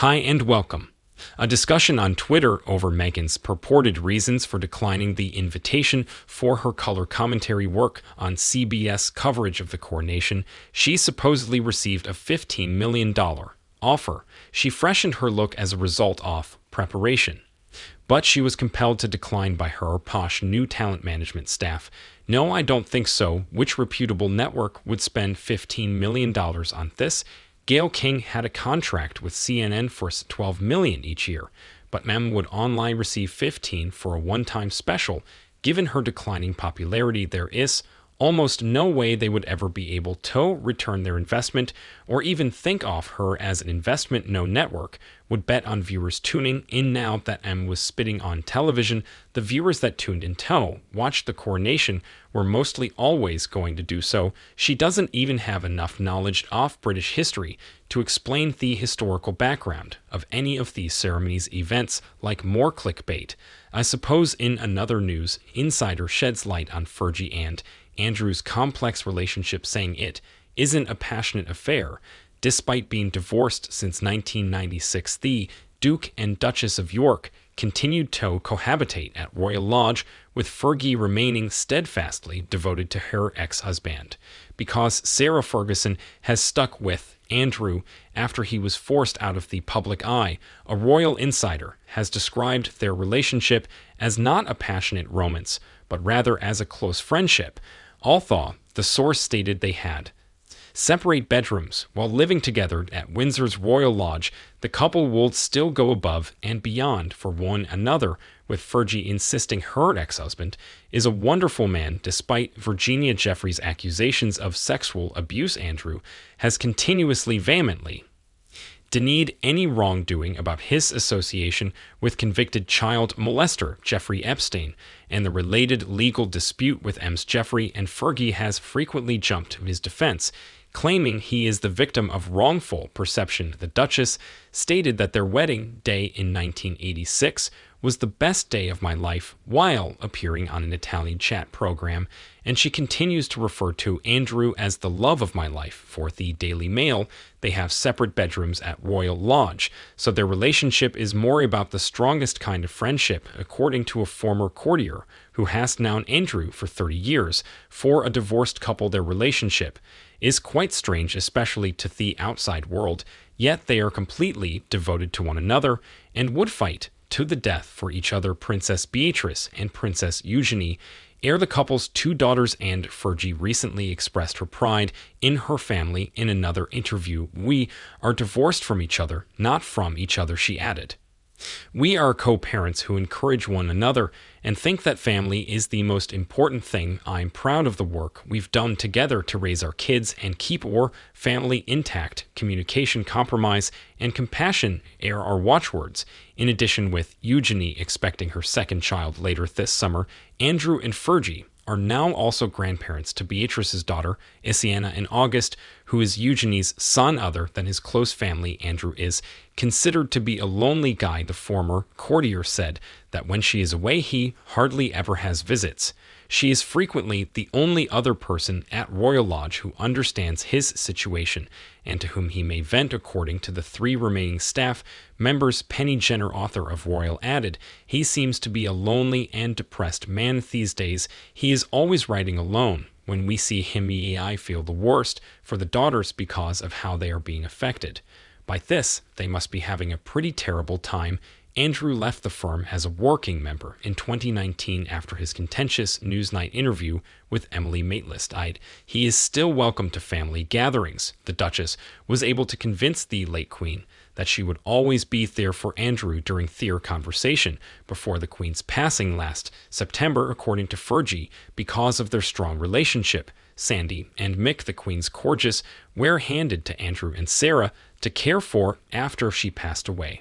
Hi and welcome. A discussion on Twitter over Meghan's purported reasons for declining the invitation for her color commentary work on CBS coverage of the Coronation. She supposedly received a $15 million offer. She freshened her look as a result of preparation. But she was compelled to decline by her posh new talent management staff. No, I don't think so. Which reputable network would spend $15 million on this? Gayle King had a contract with CNN for $12 million each year, but Mem would online receive $15 for a one-time special. Given her declining popularity, there is almost no way they would ever be able to return their investment or even think of her as an investment. No network would bet on viewers tuning in now that M was spitting on television. The viewers that tuned in to watch the Coronation were mostly always going to do so. She doesn't even have enough knowledge of British history to explain the historical background of any of these ceremonies events, like more clickbait. I suppose in another news, insider sheds light on Fergie and Andrew's complex relationship, saying it isn't a passionate affair. Despite being divorced since 1996, the Duke and Duchess of York continued to cohabitate at Royal Lodge, with Fergie remaining steadfastly devoted to her ex-husband. Because Sarah Ferguson has stuck with Andrew after he was forced out of the public eye, a royal insider has described their relationship as not a passionate romance, but rather as a close friendship. Although the source stated they had separate bedrooms while living together at Windsor's Royal Lodge, the couple will still go above and beyond for one another, with Fergie insisting her ex-husband is a wonderful man. Despite Virginia Jeffrey's accusations of sexual abuse, Andrew has continuously vehemently denied any wrongdoing about his association with convicted child molester Jeffrey Epstein and the related legal dispute with M's Jeffrey, and Fergie has frequently jumped to his defense, claiming he is the victim of wrongful perception. The Duchess stated that their wedding day in 1986 was the best day of my life while appearing on an Italian chat program, and she continues to refer to Andrew as the love of my life. For the Daily Mail, they have separate bedrooms at Royal Lodge, so their relationship is more about the strongest kind of friendship, according to a former courtier who has known Andrew for 30 years. For a divorced couple, their relationship is quite strange, especially to the outside world, yet they are completely devoted to one another and would fight to the death for each other. Princess Beatrice and Princess Eugenie are the couple's two daughters, and Fergie recently expressed her pride in her family in another interview. "We are divorced from each other, not from each other," she added. "We are co-parents who encourage one another and think that family is the most important thing. I'm proud of the work we've done together to raise our kids and keep our family intact. Communication, compromise, and compassion are our watchwords." In addition, with Eugenie expecting her second child later this summer, Andrew and Fergie are now also grandparents to Beatrice's daughter, Isiana, in August, who is Eugenie's son. Other than his close family, Andrew is considered to be a lonely guy. The former courtier said that when she is away, he hardly ever has visits. She is frequently the only other person at Royal Lodge who understands his situation and to whom he may vent. According to the three remaining staff members, Penny Jenner, author of Royal, added, "He seems to be a lonely and depressed man these days. He is always writing alone. When we see him, I feel the worst for the daughters because of how they are being affected by this. They must be having a pretty terrible time." Andrew left the firm as a working member in 2019 after his contentious Newsnight interview with Emily Maitlis. He is still welcome to family gatherings. The Duchess was able to convince the late Queen that she would always be there for Andrew during their conversation before the Queen's passing last September, according to Fergie, because of their strong relationship. Sandy and Mick, the Queen's corgis, were handed to Andrew and Sarah to care for after she passed away.